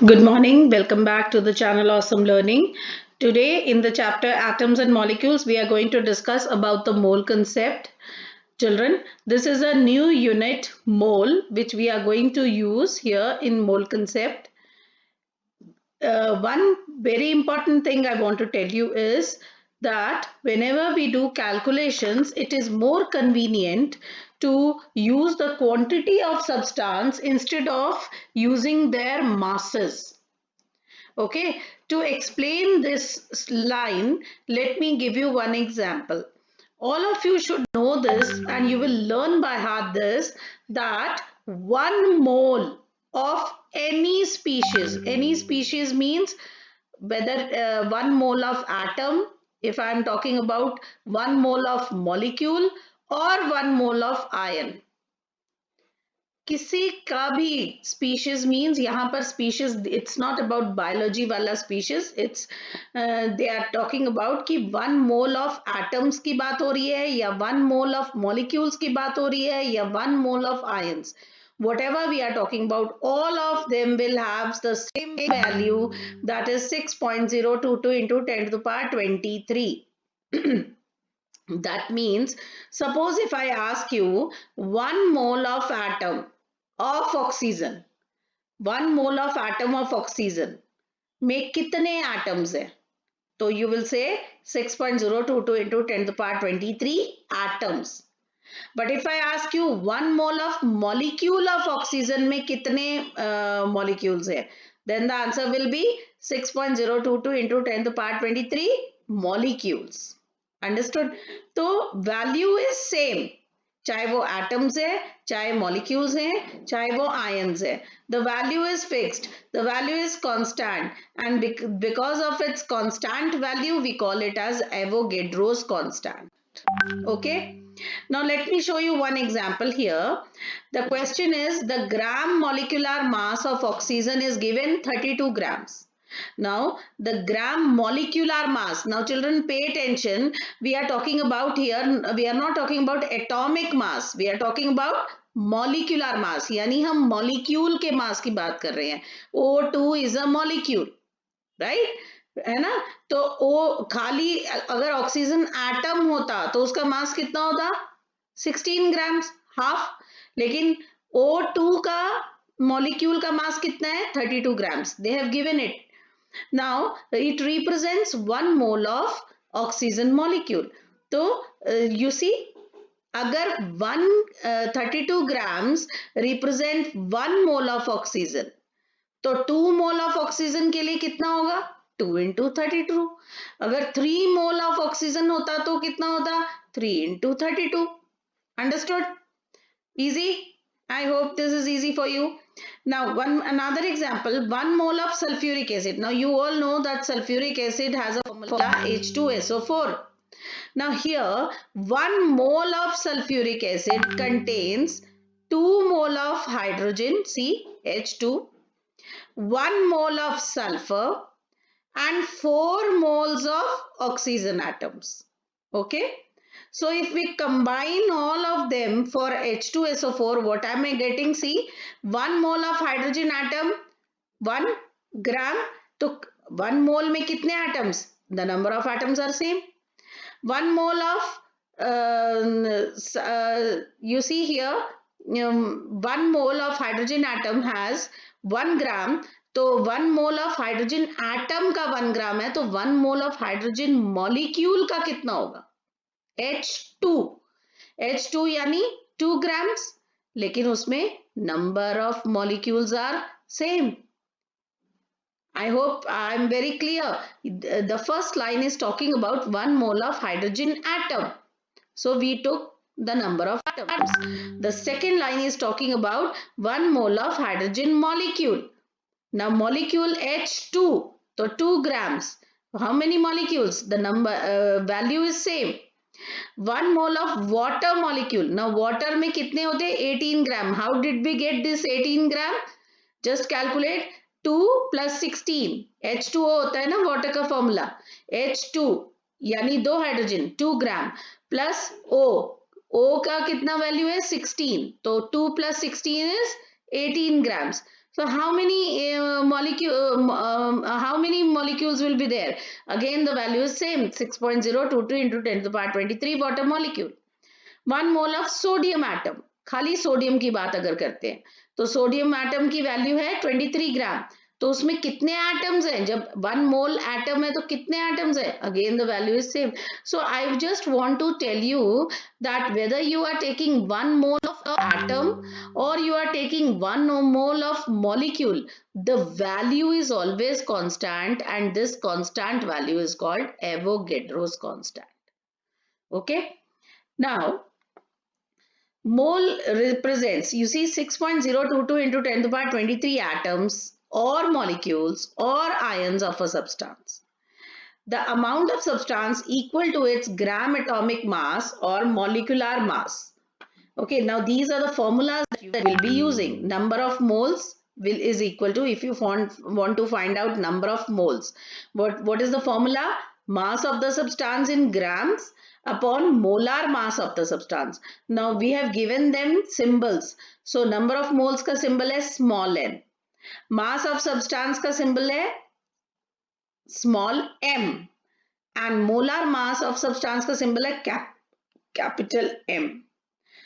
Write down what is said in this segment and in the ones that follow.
Good morning. Welcome back to the channel Awesome Learning. Today in the chapter Atoms and Molecules, we are going to discuss about the mole concept. Children, this is a new unit mole which we are going to use here in mole concept. One very important thing I want to tell you is that whenever we do calculations, it is more convenient to use the quantity of substance instead of using their masses. Okay, to explain this line, let me give you one example. All of you should know this and you will learn by heart this, that 1 mole of any species means whether 1 mole of atom, if I am talking about 1 mole of molecule or 1 mole of ion. किसी का भी species means यहाँ पर species it's not about biology वाला species it's they are talking about कि 1 mole of atoms की बात हो रही है या 1 mole of molecules की बात हो रही है या 1 mole of ions. Whatever we are talking about, all of them will have the same value, that is 6.022 into 10 to the power 23. That means, suppose if I ask you 1 mole of atom of oxygen, 1 mole of atom of oxygen में कितने atoms है? तो you will say 6.022 into 10 to the power 23 atoms. But if I ask you 1 mole of molecule of oxygen में कितने molecules है? Then the answer will be 6.022 into 10 to the power 23 molecules. Understood? तो value is same. चाहे वो atoms है, चाहे molecules हैं, चाहे वो ions है. The value is fixed. The value is constant. And because of its constant value, we call it as Avogadro's constant. Okay. Now let me show you one example here. The question is the gram molecular mass of oxygen is given 32 grams. Now the gram molecular mass. Now children pay attention. We are talking about here, we are not talking about atomic mass. We are talking about molecular mass. यानी हम molecule के mass की बात कर रहे हैं. O2 is a molecule. Right? है ना. तो वो खाली अगर ऑक्सीजन एटम होता तो उसका मास कितना होता 16 ग्राम्स हाफ. लेकिन O2 का मॉलिक्यूल का मास कितना है 32 grams. They have given it. Now it represents 1 mole of oxygen molecule. तो यू सी अगर 32 grams represent 1 mole of oxygen, तो 2 mole ऑफ ऑक्सीजन के लिए कितना होगा 2 into 32. अगर 3 mole ऑफ ऑक्सीजन होता तो कितना होता 3 into 32. Understood? Easy? I hope this is easy for you. Now another example, 1 mole of sulfuric acid. Now you all know that sulfuric acid has a formula H2SO4. Now here 1 mole of sulfuric acid contains 2 mole of hydrogen, see H2, 1 mole of sulfur and 4 moles of oxygen atoms. Okay. So if we combine all of them for H2SO4, what am I getting? See, 1 mole of hydrogen atom, 1 gram. तो 1 mole में कितने atoms? The number of atoms are same. 1 mole of, you see here, 1 mole of hydrogen atom has 1 gram. तो 1 mole of hydrogen atom का 1 gram है, तो 1 mole of hydrogen molecule का कितना होगा H2. H2 यानी 2 grams, लेकिन उसमें number of molecules are same. I hope I am very clear. The first line is talking about 1 mole of hydrogen atom. So we took the number of atoms. The second line is talking about 1 mole of hydrogen molecule. Now molecule H2, so 2 grams. How many molecules? The number value is same. 1 mole of water molecule. Now water में कितने होते हैं 18 gram. How did we get this 18 gram? Just calculate 2 plus 16. H2O होता है ना water का formula. H2 यानी 2 hydrogen 2 gram plus O. O का कितना वैल्यू है 16. तो 2 plus 16 is 18 grams. So how many how many molecules will be there? Again, the value is same, 6.022 into 10 to the power 23 water molecule. 1 mole of sodium atom, खाली sodium की बात अगर करते हैं तो सोडियम एटम की वैल्यू है 23 ग्राम. तो उसमें कितने एटम्स हैं? जब 1 मोल एटम है तो कितने एटम्स है? Again the value is same. So I just want to tell you that whether you are taking 1 mole of atom or you are taking 1 mole of molecule, the value is always constant, and this constant value is called Avogadro's constant. Okay, now mole represents, you see, 6.022 into 10 to the power 23 atoms or molecules or ions of a substance. The amount of substance equal to its gram atomic mass or molecular mass. Okay, now these are the formulas that you will be using. Number of moles is equal to, if you want to find out number of moles, what is the formula? Mass of the substance in grams upon molar mass of the substance. Now we have given them symbols. So number of moles का symbol है small n. Mass of substance का symbol है small m. And molar mass of substance का symbol है capital M.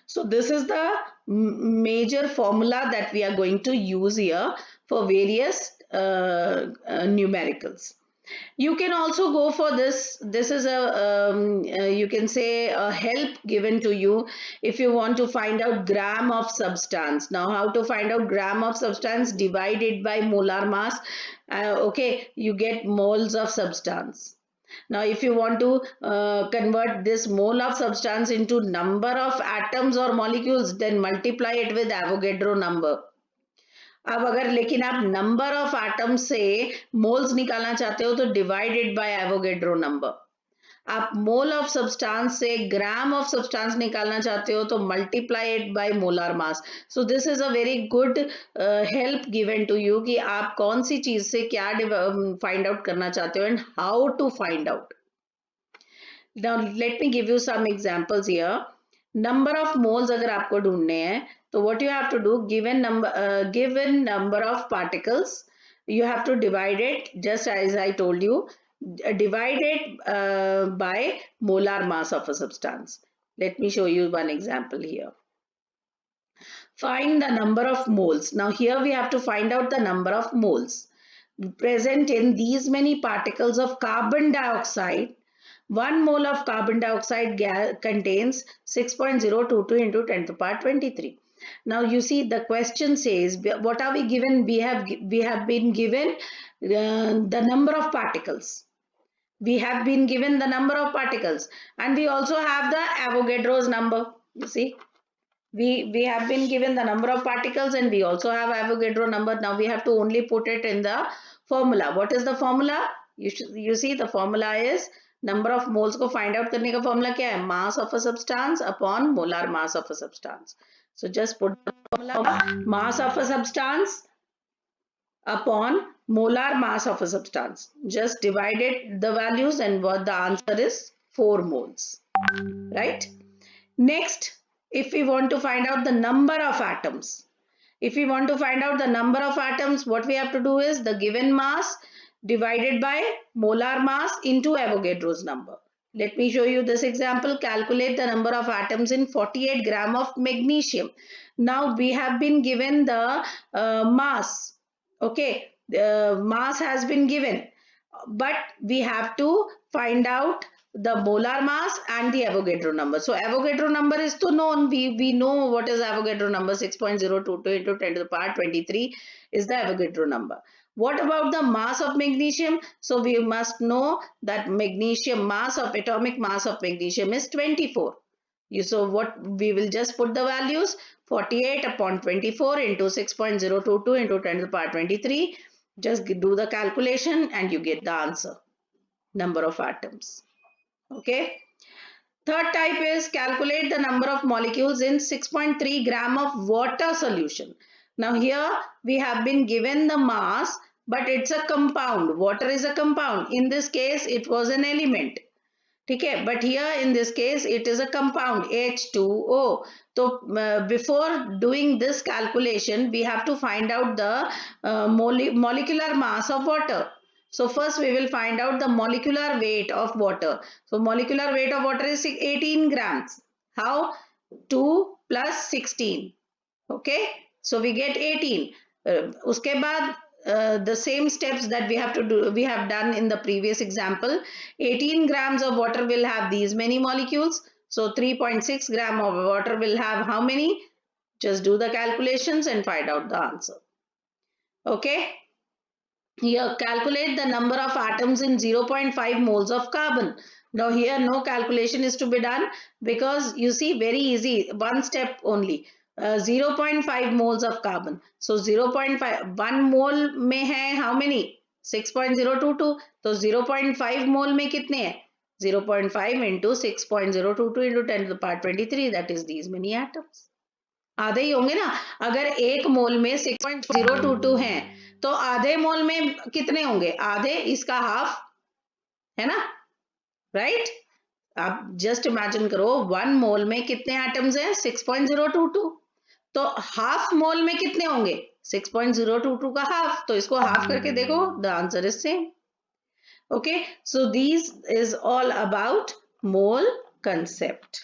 So this is the major formula that we are going to use here for various numericals. You can also go for this. This is you can say a help given to you if you want to find out gram of substance. Now how to find out gram of substance? Divided by molar mass. Okay, you get moles of substance. Now if you want to convert this mole of substance into number of atoms or molecules, then multiply it with Avogadro number. अब अगर लेकिन आप number of atom से moles निकालना चाहते हो तो divided by Avogadro number. आप मोल ऑफ सब्सटेंस से ग्राम ऑफ सब्सटेंस निकालना चाहते हो तो multiply it by molar mass. So this is a very good help given to you कि आप कौन सी चीज से क्या फाइंड आउट करना चाहते हो and how to find out. Now let me give you some examples here. Number of moles अगर आपको ढूंढने हैं तो what you have to do, given number of particles, you have to divide it just as I told you, divide it by molar mass of a substance. Let me show you one example here. Find the number of moles. Now here we have to find out the number of moles present in these many particles of carbon dioxide. 1 mole of carbon dioxide contains 6.022 into 10 to the power 23. Now you see the question says, what are we given? We have been given the number of particles. We have been given the number of particles, and we also have the Avogadro's number. You see, we have been given the number of particles and we also have Avogadro number. Now we have to only put it in the formula. What is the formula? You see the formula is number of moles को find out करने का formula क्या है? Mass of a substance upon molar mass of a substance. So just put the formula, mass of a substance upon molar mass of a substance. Just divided the values and what the answer is 4 moles. Right? Next, if we want to find out the number of atoms. If we want to find out the number of atoms, what we have to do is the given mass divided by molar mass into Avogadro's number. Let me show you this example. Calculate the number of atoms in 48 gram of magnesium. Now we have been given the mass. Okay, the mass has been given, but we have to find out the molar mass and the Avogadro number. So Avogadro number is to known. We know what is Avogadro number. 6.022 into 10 to the power 23 is the Avogadro number. What about the mass of magnesium? So we must know that magnesium mass of atomic mass of magnesium is 24. So what we will just put the values 48 upon 24 into 6.022 into 10 to the power 23. Just do the calculation and you get the answer. Number of atoms. Okay. Third type is calculate the number of molecules in 6.3 gram of water solution. Now here we have been given the mass, but it's a compound. Water is a compound. In this case, it was an element. ठीक है, but here in this case it is a compound H2O. तो before doing this calculation we have to find out the molecular mass of water. So first we will find out the molecular weight of water. So molecular weight of water is 18 grams. How? 2 plus 16. Okay, so we get 18. Uske baad the same steps that we have done in the previous example. 18 grams of water will have these many molecules. So 3.6 gram of water will have how many? Just do the calculations and find out the answer. Okay, here calculate the number of atoms in 0.5 moles of carbon. Now here no calculation is to be done, because you see, very easy, one step only. 0.5 moles of carbon. So 0.5, 1 mole में है how many? 6.022. तो 0.5 mole में कितने हैं? 0.5 into 6.022 into 10 to the power 23, that is these many atoms. आधे ही होंगे ना. अगर एक मोल में 6.022 है तो आधे मोल में कितने होंगे? आधे, इसका हाफ है ना, राइट? आप जस्ट इमेजिन करो, 1 मोल में कितने एटम्स हैं? 6.022. तो हाफ मोल में कितने होंगे? 6.022 का हाफ. तो इसको हाफ करके देखो, the answer is same. Okay, so this is all about mole concept.